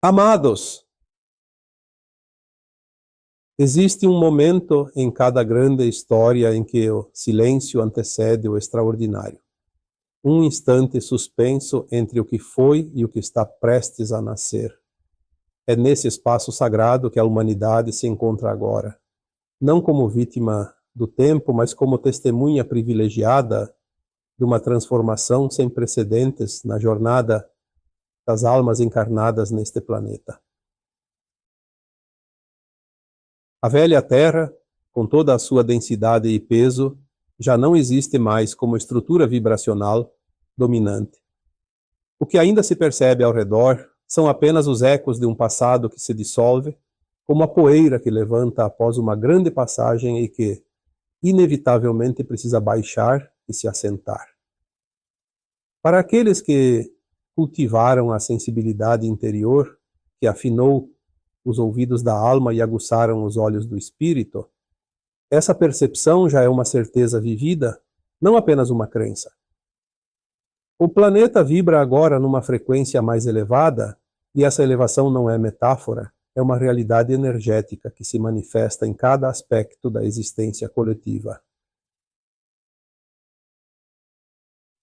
Amados, existe um momento em cada grande história em que o silêncio antecede o extraordinário. Um instante suspenso entre o que foi e o que está prestes a nascer. É nesse espaço sagrado que a humanidade se encontra agora, não como vítima do tempo, mas como testemunha privilegiada de uma transformação sem precedentes na jornada das almas encarnadas neste planeta. A velha Terra, com toda a sua densidade e peso, já não existe mais como estrutura vibracional dominante. O que ainda se percebe ao redor são apenas os ecos de um passado que se dissolve, como a poeira que levanta após uma grande passagem e que, inevitavelmente, precisa baixar e se assentar. Para aqueles que cultivaram a sensibilidade interior, que afinou os ouvidos da alma e aguçaram os olhos do espírito, essa percepção já é uma certeza vivida, não apenas uma crença. O planeta vibra agora numa frequência mais elevada, e essa elevação não é metáfora, é uma realidade energética que se manifesta em cada aspecto da existência coletiva.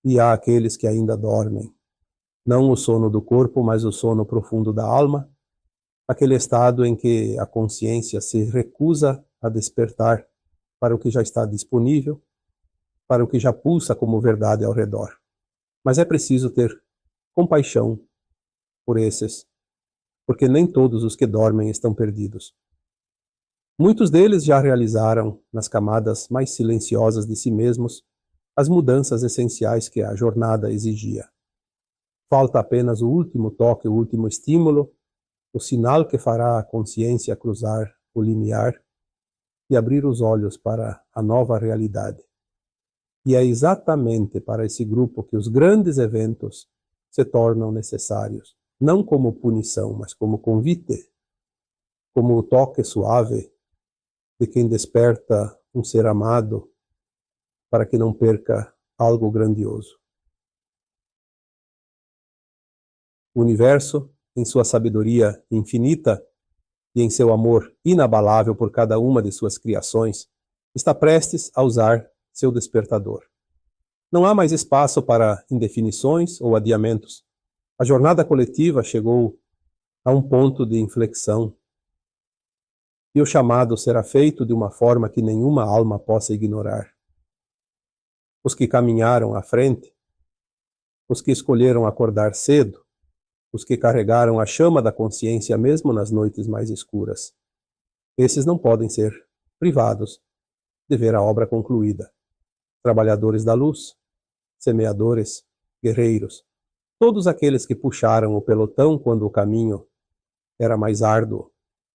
E há aqueles que ainda dormem, não o sono do corpo, mas o sono profundo da alma, aquele estado em que a consciência se recusa a despertar para o que já está disponível, para o que já pulsa como verdade ao redor. Mas é preciso ter compaixão por esses, porque nem todos os que dormem estão perdidos. Muitos deles já realizaram, nas camadas mais silenciosas de si mesmos, as mudanças essenciais que a jornada exigia. Falta apenas o último toque, o último estímulo, o sinal que fará a consciência cruzar o limiar e abrir os olhos para a nova realidade. E é exatamente para esse grupo que os grandes eventos se tornam necessários, não como punição, mas como convite, como o toque suave de quem desperta um ser amado para que não perca algo grandioso. O universo, em sua sabedoria infinita e em seu amor inabalável por cada uma de suas criações, está prestes a usar seu despertador. Não há mais espaço para indefinições ou adiamentos. A jornada coletiva chegou a um ponto de inflexão e o chamado será feito de uma forma que nenhuma alma possa ignorar. Os que caminharam à frente, os que escolheram acordar cedo, os que carregaram a chama da consciência mesmo nas noites mais escuras. Esses não podem ser privados de ver a obra concluída. Trabalhadores da luz, semeadores, guerreiros, todos aqueles que puxaram o pelotão quando o caminho era mais árduo,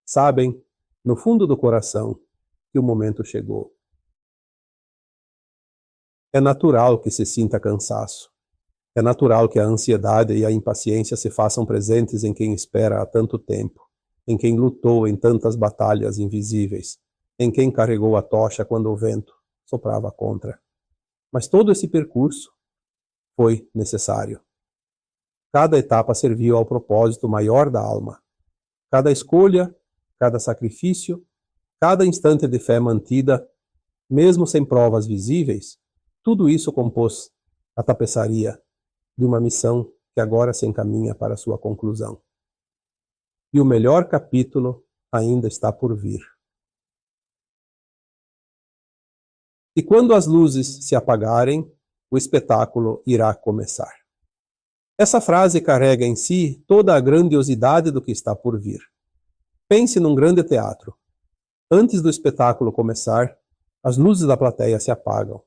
sabem, no fundo do coração, que o momento chegou. É natural que se sinta cansaço. É natural que a ansiedade e a impaciência se façam presentes em quem espera há tanto tempo, em quem lutou em tantas batalhas invisíveis, em quem carregou a tocha quando o vento soprava contra. Mas todo esse percurso foi necessário. Cada etapa serviu ao propósito maior da alma. Cada escolha, cada sacrifício, cada instante de fé mantida, mesmo sem provas visíveis, tudo isso compôs a tapeçaria de uma missão que agora se encaminha para sua conclusão. E o melhor capítulo ainda está por vir. E quando as luzes se apagarem, o espetáculo irá começar. Essa frase carrega em si toda a grandiosidade do que está por vir. Pense num grande teatro. Antes do espetáculo começar, as luzes da plateia se apagam.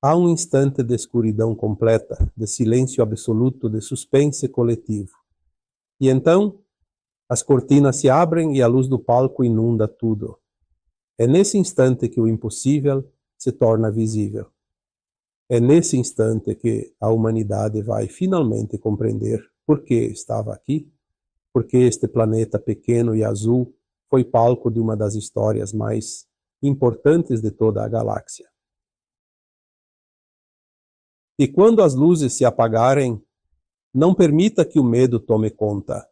Há um instante de escuridão completa, de silêncio absoluto, de suspense coletivo. E então, as cortinas se abrem e a luz do palco inunda tudo. É nesse instante que o impossível se torna visível. É nesse instante que a humanidade vai finalmente compreender por que estava aqui, porque este planeta pequeno e azul foi palco de uma das histórias mais importantes de toda a galáxia. E quando as luzes se apagarem, não permita que o medo tome conta.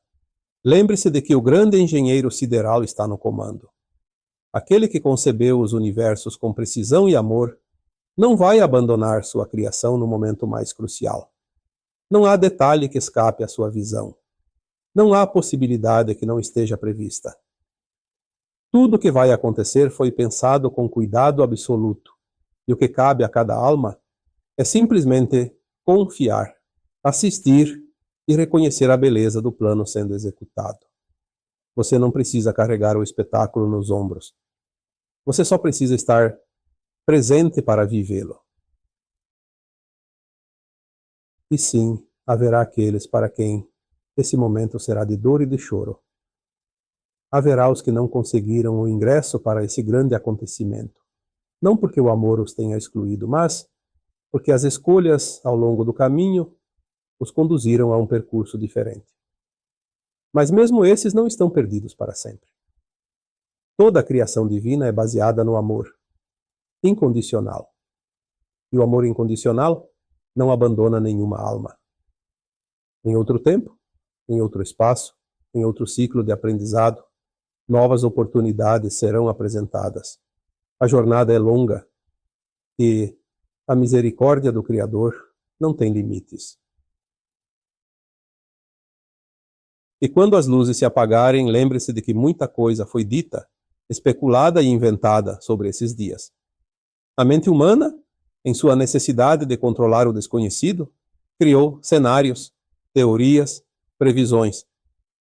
Lembre-se de que o grande engenheiro sideral está no comando. Aquele que concebeu os universos com precisão e amor não vai abandonar sua criação no momento mais crucial. Não há detalhe que escape à sua visão. Não há possibilidade que não esteja prevista. Tudo o que vai acontecer foi pensado com cuidado absoluto, e o que cabe a cada alma é simplesmente confiar, assistir e reconhecer a beleza do plano sendo executado. Você não precisa carregar o espetáculo nos ombros. Você só precisa estar presente para vivê-lo. E sim, haverá aqueles para quem esse momento será de dor e de choro. Haverá os que não conseguiram o ingresso para esse grande acontecimento. Não porque o amor os tenha excluído, mas porque as escolhas ao longo do caminho os conduziram a um percurso diferente. Mas mesmo esses não estão perdidos para sempre. Toda a criação divina é baseada no amor incondicional. E o amor incondicional não abandona nenhuma alma. Em outro tempo, em outro espaço, em outro ciclo de aprendizado, novas oportunidades serão apresentadas. A jornada é longa e a misericórdia do Criador não tem limites. E quando as luzes se apagarem, lembre-se de que muita coisa foi dita, especulada e inventada sobre esses dias. A mente humana, em sua necessidade de controlar o desconhecido, criou cenários, teorias, previsões.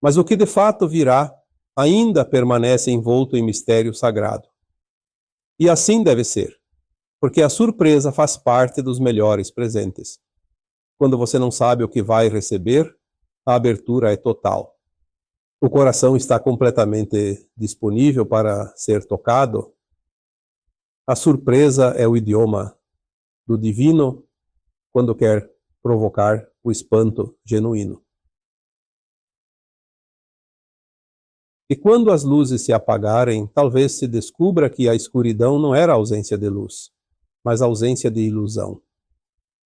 Mas o que de fato virá ainda permanece envolto em mistério sagrado. E assim deve ser, porque a surpresa faz parte dos melhores presentes. Quando você não sabe o que vai receber, a abertura é total. O coração está completamente disponível para ser tocado. A surpresa é o idioma do divino quando quer provocar o espanto genuíno. E quando as luzes se apagarem, talvez se descubra que a escuridão não era ausência de luz, mas ausência de ilusão.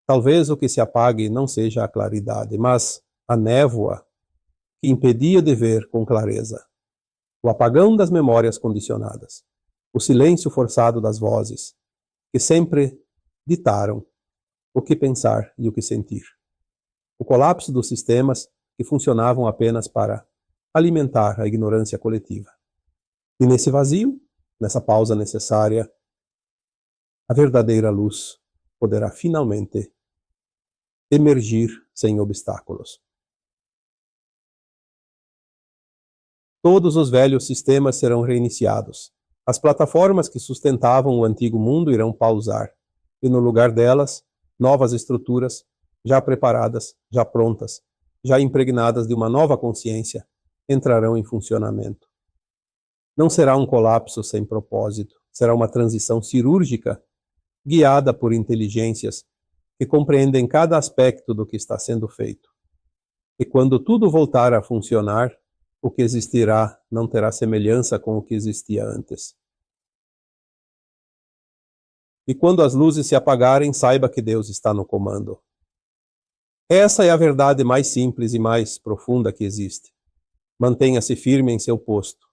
Talvez o que se apague não seja a claridade, mas a névoa que impedia de ver com clareza. O apagão das memórias condicionadas. O silêncio forçado das vozes, que sempre ditaram o que pensar e o que sentir. O colapso dos sistemas que funcionavam apenas para alimentar a ignorância coletiva. E nesse vazio, nessa pausa necessária, a verdadeira luz poderá finalmente emergir sem obstáculos. Todos os velhos sistemas serão reiniciados. As plataformas que sustentavam o antigo mundo irão pausar, e no lugar delas, novas estruturas, já preparadas, já prontas, já impregnadas de uma nova consciência, entrarão em funcionamento. Não será um colapso sem propósito, será uma transição cirúrgica, guiada por inteligências que compreendem cada aspecto do que está sendo feito. E quando tudo voltar a funcionar, o que existirá não terá semelhança com o que existia antes. E quando as luzes se apagarem, saiba que Deus está no comando. Essa é a verdade mais simples e mais profunda que existe. Mantenha-se firme em seu posto.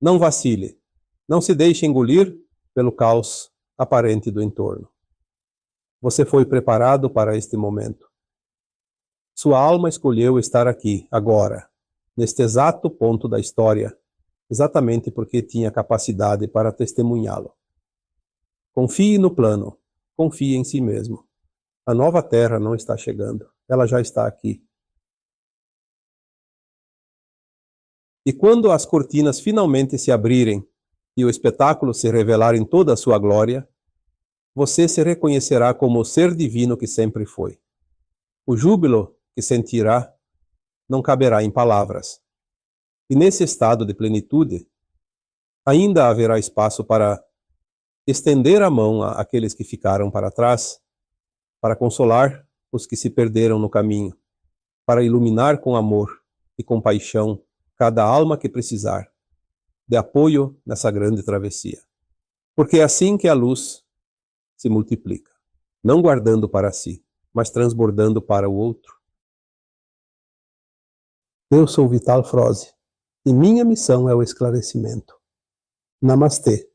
Não vacile. Não se deixe engolir pelo caos aparente do entorno. Você foi preparado para este momento. Sua alma escolheu estar aqui, agora, neste exato ponto da história, exatamente porque tinha capacidade para testemunhá-lo. Confie no plano, confie em si mesmo. A nova terra não está chegando, ela já está aqui. E quando as cortinas finalmente se abrirem e o espetáculo se revelar em toda a sua glória, você se reconhecerá como o ser divino que sempre foi. O júbilo que sentirá não caberá em palavras. E nesse estado de plenitude, ainda haverá espaço para estender a mão àqueles que ficaram para trás, para consolar os que se perderam no caminho, para iluminar com amor e compaixão cada alma que precisar de apoio nessa grande travessia. Porque é assim que a luz se multiplica, não guardando para si, mas transbordando para o outro. Eu sou Vital Froze e minha missão é o esclarecimento. Namastê.